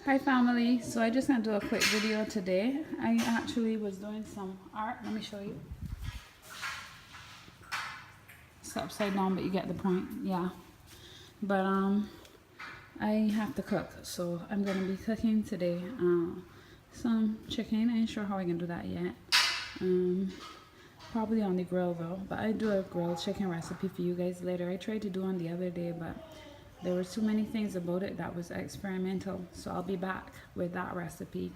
Hi family, so I just gonna do a quick video today. I actually was doing some art. Let me show you. It's upside down, but you get the point. Yeah, but I have to cook, so I'm gonna be cooking today some chicken. I ain't sure how I can do that yet. Probably on the grill though, but I do a grilled chicken recipe for you guys later. I tried to do one the other day, but there were too many things about it that was experimental, so I'll be back with that recipe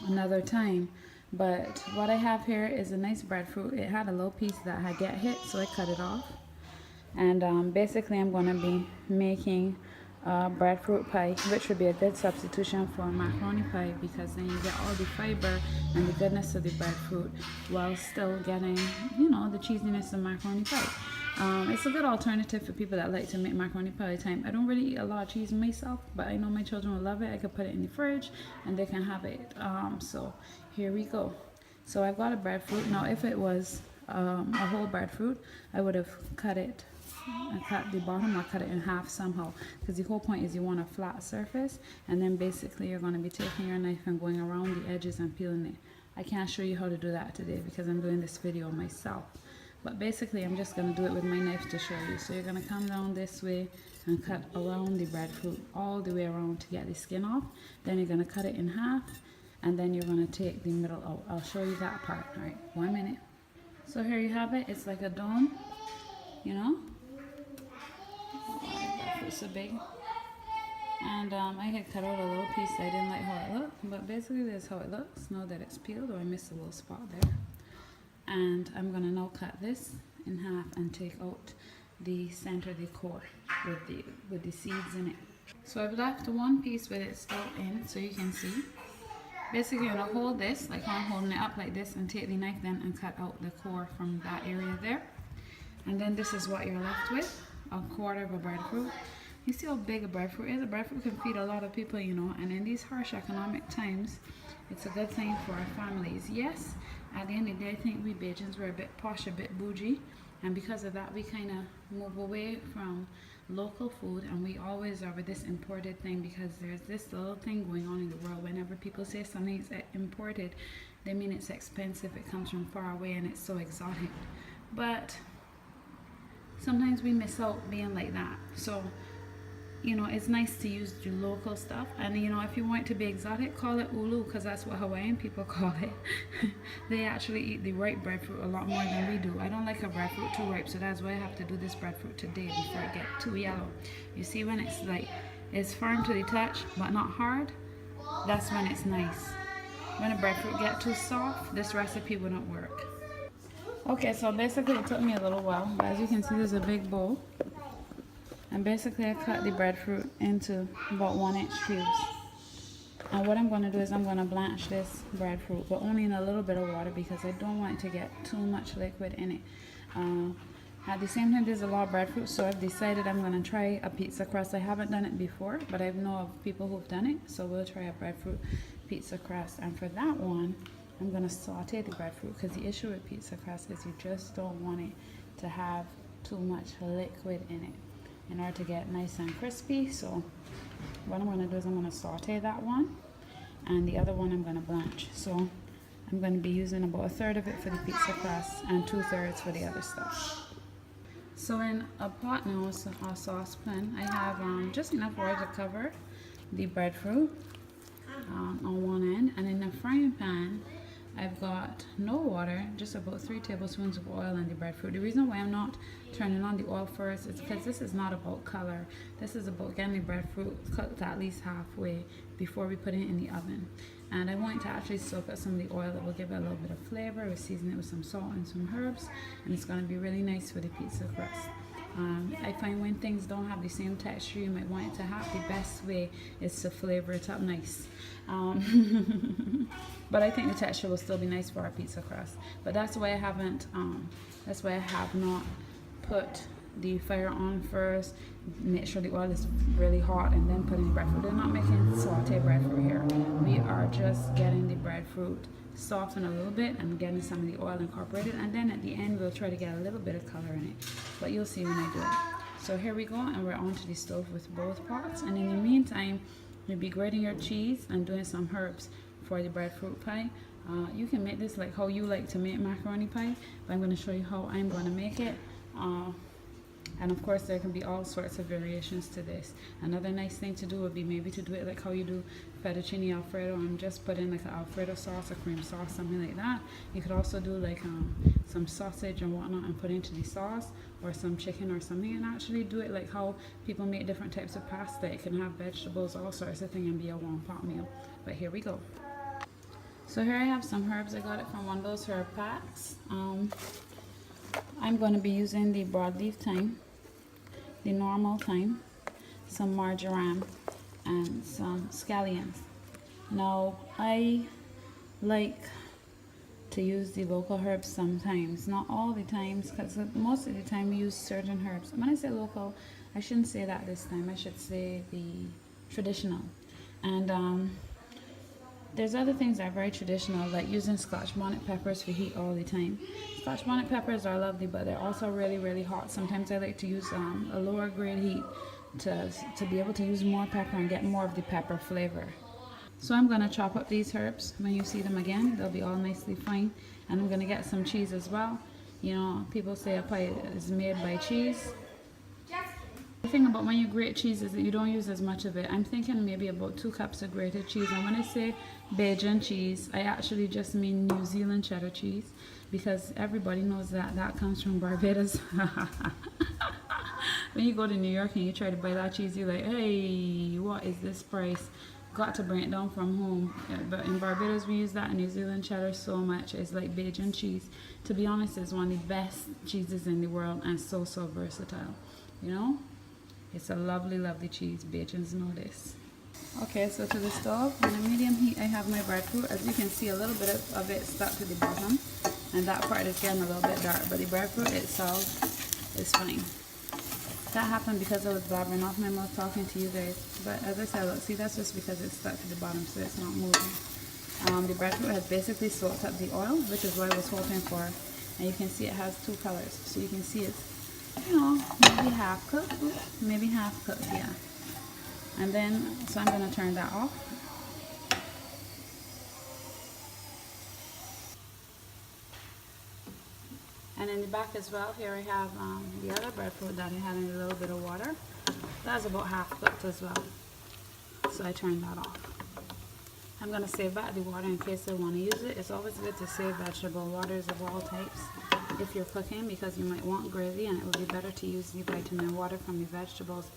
another time. But what I have here is a nice breadfruit. It had a little piece that had get hit, so I cut it off. And basically I'm going to be making breadfruit pie, which would be a good substitution for macaroni pie, because then you get all the fiber and the goodness of the breadfruit while still getting, you know, the cheesiness of macaroni pie. It's a good alternative for people that like to make macaroni pie all the time. I don't really eat a lot of cheese myself, but I know my children will love it. I could put it in the fridge and they can have it. So here we go. So I've got a breadfruit. Now if it was a whole breadfruit, I would have cut it. I cut the bottom or cut it in half somehow, because the whole point is you want a flat surface, and then basically you're going to be taking your knife and going around the edges and peeling it. I can't show you how to do that today because I'm doing this video myself, but basically I'm just going to do it with my knife to show you. So you're going to come down this way and cut around the breadfruit all the way around to get the skin off. Then you're going to cut it in half, and then you're going to take the middle out. I'll show you that part. All right, 1 minute. So here you have it. It's like a dome, you know. It's so big, and I had cut out a little piece. I didn't like how it looked, but basically this is how it looks now that it's peeled. Or I missed a little spot there, and I'm gonna now cut this in half and take out the center, the core with the seeds in it. So I've left one piece with it still in, so you can see. Basically you're gonna hold this like I'm holding it up like this, and take the knife then and cut out the core from that area there, and then this is what you're left with. A quarter of a breadfruit. You see how big a breadfruit is? A breadfruit can feed a lot of people, you know, and in these harsh economic times, it's a good thing for our families. Yes, at the end of the day, I think we Bajans were a bit posh, a bit bougie, and because of that, we kind of move away from local food, and we always are with this imported thing, because there's this little thing going on in the world. Whenever people say something is imported, they mean it's expensive, it comes from far away, and it's so exotic. But sometimes we miss out being like that. So, you know, it's nice to use your local stuff. And, you know, if you want it to be exotic, call it ulu, because that's what Hawaiian people call it. They actually eat the ripe breadfruit a lot more than we do. I don't like a breadfruit too ripe, so that's why I have to do this breadfruit today before it gets too yellow. You see, when it's like, it's firm to the touch, but not hard, that's when it's nice. When a breadfruit gets too soft, this recipe wouldn't work. Okay, so basically it took me a little while, but as you can see, there's a big bowl, and basically I cut the breadfruit into about 1-inch cubes. And what I'm going to do is I'm going to blanch this breadfruit, but only in a little bit of water, because I don't want it to get too much liquid in it. At the same time, there's a lot of breadfruit, so I've decided I'm going to try a pizza crust. I haven't done it before, but I know of people who've done it, so we'll try a breadfruit pizza crust. And for that one, I'm going to saute the breadfruit, because the issue with pizza crust is you just don't want it to have too much liquid in it in order to get nice and crispy. So what I'm going to do is I'm going to saute that one, and the other one I'm going to blanch. So I'm going to be using about 1/3 of it for the pizza crust and 2/3 for the other stuff. So in a pot now, a saucepan, I have just enough water to cover the breadfruit on one end, and in a frying pan I've got no water, just about 3 tablespoons of oil in the breadfruit. The reason why I'm not turning on the oil first is because this is not about color. This is about getting the breadfruit cooked at least halfway before we put it in the oven. And I want it to actually soak up some of the oil. That will give it a little bit of flavor. We season it with some salt and some herbs, and it's going to be really nice for the pizza crust. I find when things don't have the same texture you might want it to have, the best way is to flavor it up nice. But I think the texture will still be nice for our pizza crust. But that's why I haven't, that's why I have not put the fire on first, make sure the oil is really hot, and then put in the breadfruit. We're not making saute breadfruit here. We are just getting the breadfruit soften a little bit and getting some of the oil incorporated, and then at the end we'll try to get a little bit of color in it, but you'll see when I do it. So here we go, and we're onto the stove with both pots. And in the meantime, you'll be grating your cheese and doing some herbs for the breadfruit pie. You can make this like how you like to make macaroni pie, but I'm going to show you how I'm going to make it. And of course there can be all sorts of variations to this. Another nice thing to do would be maybe to do it like how you do fettuccine alfredo and just put in like an alfredo sauce or cream sauce, something like that. You could also do like some sausage and whatnot and put into the sauce, or some chicken or something, and actually do it like how people make different types of pasta. It can have vegetables, all sorts of things, and be a one pot meal. But here we go. So here I have some herbs. I got it from one of those herb packs. I'm going to be using the broadleaf thyme, the normal thyme, some marjoram, and some scallions. Now I like to use the local herbs sometimes, not all the times, because most of the time we use certain herbs. When I say local, I shouldn't say that this time. I should say the traditional. And there's other things that are very traditional, like using Scotch bonnet peppers for heat all the time. Scotch bonnet peppers are lovely, but they're also really, really hot. Sometimes I like to use a lower grade heat to be able to use more pepper and get more of the pepper flavor. So I'm going to chop up these herbs. When you see them again, they'll be all nicely fine. And I'm going to get some cheese as well. You know, people say a pie is made by cheese. The thing about when you grate cheese is that you don't use as much of it. I'm thinking maybe about 2 cups of grated cheese. And when I say Bajan cheese, I actually just mean New Zealand cheddar cheese, because everybody knows that that comes from Barbados. When you go to New York and you try to buy that cheese, you're like, hey, what is this price? Got to bring it down from home. Yeah, but in Barbados we use that, and New Zealand cheddar so much. It's like Bajan cheese. To be honest, it's one of the best cheeses in the world, and so versatile. You know? It's a lovely, lovely cheese. Bajans know this. Okay, so to the stove, on a medium heat, I have my breadfruit. As you can see, a little bit of it stuck to the bottom, and that part is getting a little bit dark, but the breadfruit itself is fine. That happened because I was blabbering off my mouth talking to you guys. But as I said, look, see, that's just because it's stuck to the bottom, so it's not moving. The breadfruit has basically soaked up the oil, which is what I was hoping for. And you can see it has 2 colors, so you can see it's, you know, maybe half cooked. Oops, maybe half cooked, yeah. And then, so I'm going to turn that off. And in the back as well, here I have the other breadfruit that I had in a little bit of water. That's about half cooked as well. So I turned that off. I'm going to save back the water in case I want to use it. It's always good to save vegetable waters of all types if you're cooking, because you might want gravy, and it would be better to use the vitamin water from the vegetables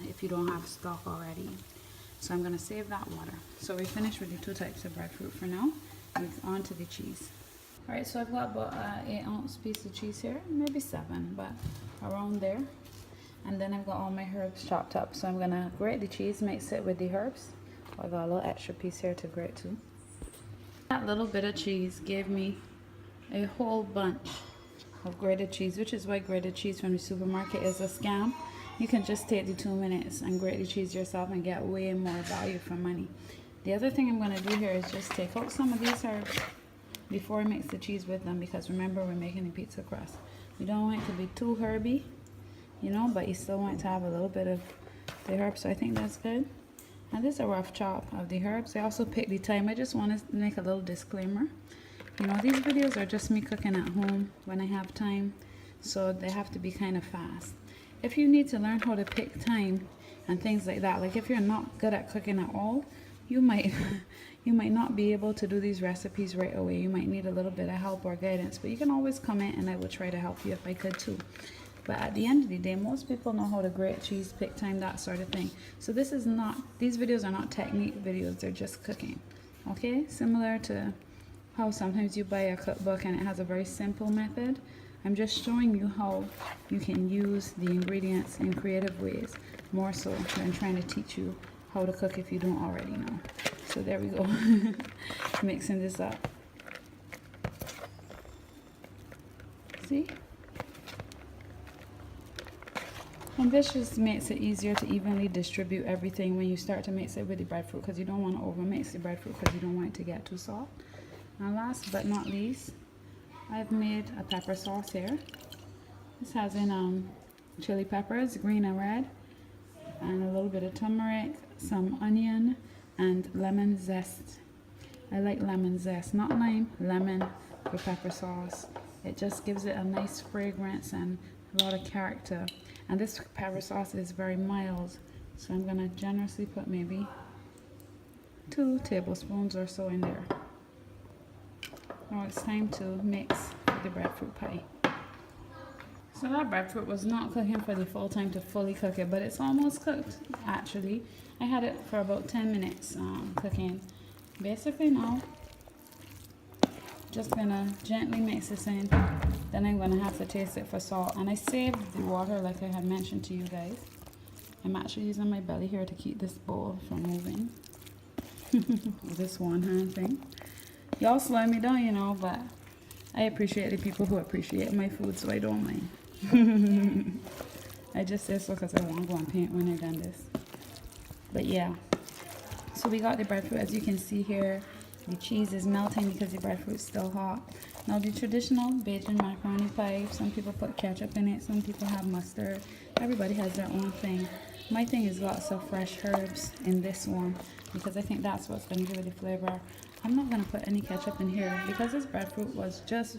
if you don't have stock already. So I'm going to save that water. So we finished with the 2 types of breadfruit for now. We're on to the cheese. Alright, so I've got about an 8-ounce piece of cheese here, maybe 7, but around there. And then I've got all my herbs chopped up. So I'm going to grate the cheese, mix it with the herbs. I got a little extra piece here to grate too. That little bit of cheese gave me a whole bunch of grated cheese, which is why grated cheese from the supermarket is a scam. You can just take the 2 minutes and grate the cheese yourself and get way more value for money. The other thing I'm going to do here is just take out some of these herbs before I mix the cheese with them, because remember, we're making a pizza crust. We don't want it to be too herby, you know, but you still want to have a little bit of the herbs, so I think that's good. And this is a rough chop of the herbs. I also picked the thyme. I just want to make a little disclaimer. You know, these videos are just me cooking at home when I have time, so they have to be kind of fast. If you need to learn how to pick thyme and things like that, like if you're not good at cooking at all, you might not be able to do these recipes right away. You might need a little bit of help or guidance, but you can always comment and I will try to help you if I could too. But at the end of the day, most people know how to grate cheese, pick thyme, that sort of thing. So these videos are not technique videos, they're just cooking. Okay? Similar to how sometimes you buy a cookbook and it has a very simple method. I'm just showing you how you can use the ingredients in creative ways, more so than trying to teach you how to cook if you don't already know. So there we go. Mixing this up. See? And this just makes it easier to evenly distribute everything when you start to mix it with the breadfruit, because you don't want to overmix the breadfruit because you don't want it to get too soft. Now last but not least, I've made a pepper sauce here. This has in chili peppers, green and red, and a little bit of turmeric, some onion, and lemon zest. I like lemon zest, not lime, lemon for pepper sauce. It just gives it a nice fragrance and a lot of character. And this pepper sauce is very mild, so I'm gonna generously put maybe 2 tablespoons or so in there. Now it's time to mix the breadfruit pie. So that breadfruit was not cooking for the full time to fully cook it, but it's almost cooked actually. I had it for about 10 minutes cooking. Basically now, just gonna gently mix this in. Then I'm gonna have to taste it for salt. And I saved the water like I had mentioned to you guys. I'm actually using my belly here to keep this bowl from moving. This one hand thing. Y'all slow me down, you know, but I appreciate the people who appreciate my food, so I don't mind. I just say so because I want to go and paint when I done this. But yeah, so we got the breadfruit. As you can see here, the cheese is melting because the breadfruit is still hot. Now the traditional Bajan macaroni pie, some people put ketchup in it, some people have mustard. Everybody has their own thing. My thing is lots of fresh herbs in this one because I think that's what's going to give it the flavor. I'm not going to put any ketchup in here because this breadfruit was just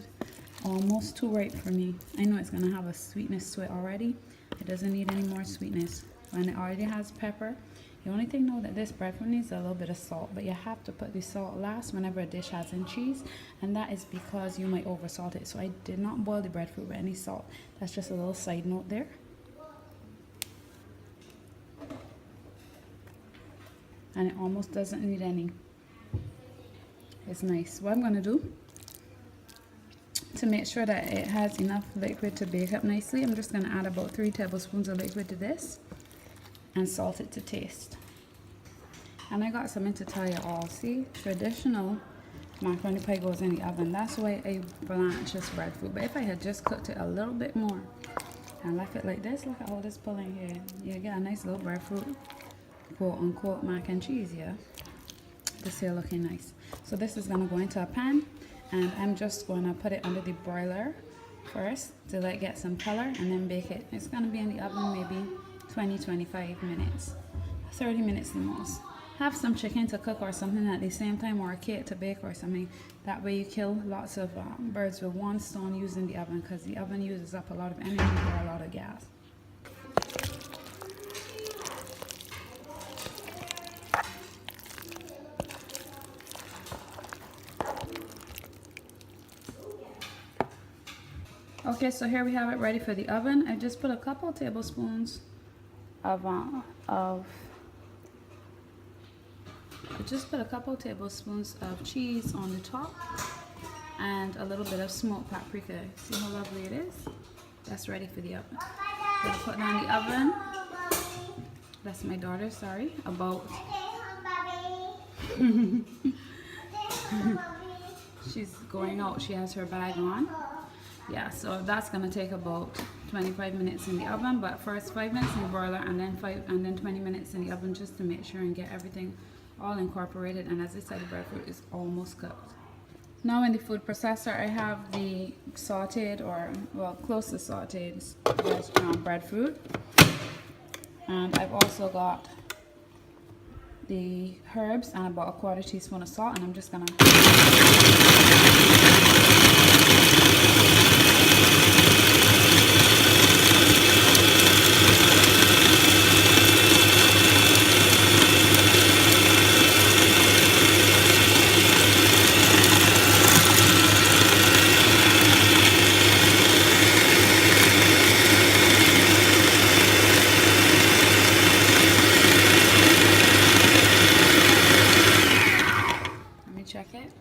almost too ripe for me. I know it's going to have a sweetness to it already. It doesn't need any more sweetness. And it already has pepper. The only thing though that this breadfruit needs a little bit of salt, but you have to put the salt last whenever a dish has in cheese, and that is because you might over salt it. So I did not boil the breadfruit with any salt. That's just a little side note there. And it almost doesn't need any. It's nice. What I'm going to do to make sure that it has enough liquid to bake up nicely, I'm just going to add about 3 tablespoons of liquid to this and salt it to taste. And I got something to tell you all. See, traditional macaroni pie goes in the oven. That's why I blanch this breadfruit. But if I had just cooked it a little bit more and left it like this, look at all this pulling here. You get a nice little breadfruit, quote unquote, mac and cheese, yeah? This here looking nice. So this is gonna go into a pan, and I'm just gonna put it under the broiler first to let it get some color and then bake it. It's gonna be in the oven maybe 20-25 minutes, 30 minutes the most. Have some chicken to cook or something at the same time, or a cake to bake or something. That way you kill lots of birds with one stone using the oven, because the oven uses up a lot of energy or a lot of gas. Okay, so here we have it ready for the oven. I just put a couple tablespoons of cheese on the top and a little bit of smoked paprika. See how lovely it is? That's ready for the oven. I'm gonna put it on the oven. That's my daughter, sorry, about she's going out, she has her bag on. Yeah, so that's gonna take about 25 minutes in the oven, but first 5 minutes in the broiler and then 20 minutes in the oven, just to make sure and get everything all incorporated. And as I said, the breadfruit is almost cooked. Now in the food processor, I have the sauteed, or well, close to sauteed breadfruit, and I've also got the herbs and about a 1/4 teaspoon of salt, and I'm just gonna check it.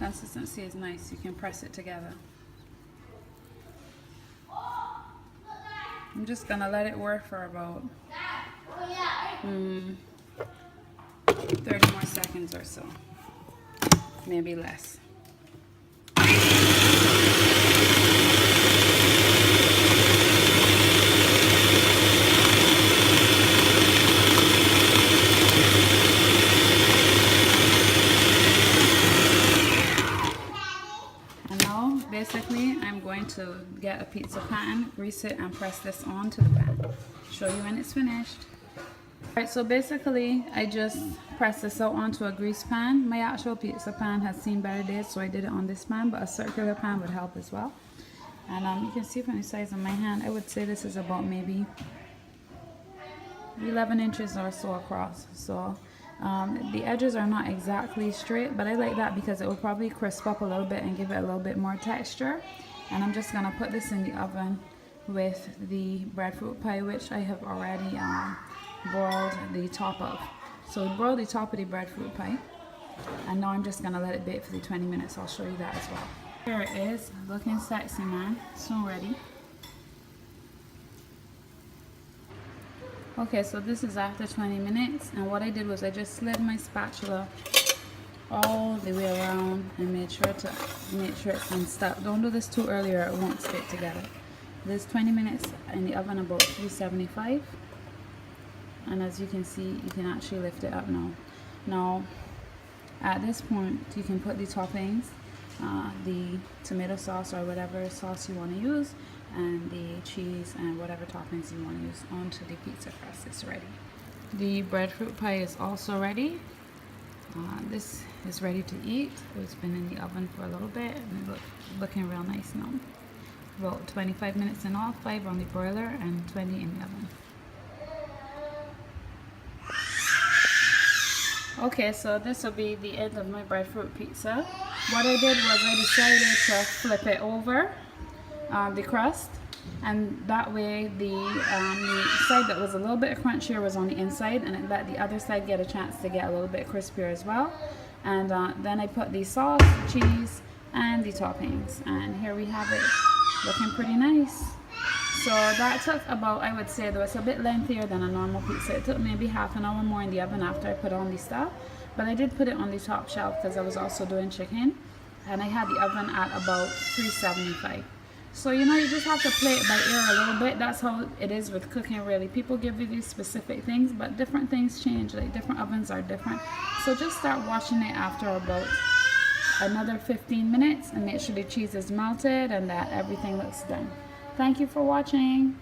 Consistency is nice. You can press it together. I'm just gonna let it work for about 30 more seconds or so, maybe less. get a pizza pan, grease it, and press this onto the pan. Show you when it's finished. Alright, so basically I just pressed this out onto a grease pan. My actual pizza pan has seen better days, so I did it on this pan, but a circular pan would help as well. And you can see from the size of my hand, I would say this is about maybe 11 inches or so across. So the edges are not exactly straight, but I like that because it will probably crisp up a little bit and give it a little bit more texture. And I'm just gonna put this in the oven with the breadfruit pie, which I have already boiled the top of. So we boiled the top of the breadfruit pie, and now I'm just gonna let it bake for the 20 minutes. I'll show you that as well. Here it is, looking sexy, man. So ready. Okay, so this is after 20 minutes, and what I did was I just slid my spatula all the way around and made sure it's unstuck. Don't do this too early or it won't stick together. This 20 minutes in the oven, about 375, and as you can see, you can actually lift it up now. Now at this point you can put the toppings, the tomato sauce or whatever sauce you want to use, and the cheese and whatever toppings you want to use onto the pizza crust. It's ready. The breadfruit pie is also ready. This is ready to eat. It's been in the oven for a little bit and it's looking real nice now. About 25 minutes in all, 5 on the broiler and 20 in the oven. Okay, so this will be the end of my breadfruit pizza. What I did was I decided to flip it over the crust, and that way the side that was a little bit crunchier was on the inside, and it let the other side get a chance to get a little bit crispier as well. And then I put the sauce, cheese, and the toppings, and here we have it, looking pretty nice. So that took about, I would say, though it's a bit lengthier than a normal pizza. It took maybe half an hour more in the oven after I put on the stuff, but I did put it on the top shelf because I was also doing chicken, and I had the oven at about 375. So you know, you just have to play it by ear a little bit. That's how it is with cooking, really. People give you these specific things, but different things change. Like, different ovens are different. So just start watching it after about another 15 minutes and make sure the cheese is melted and that everything looks done. Thank you for watching.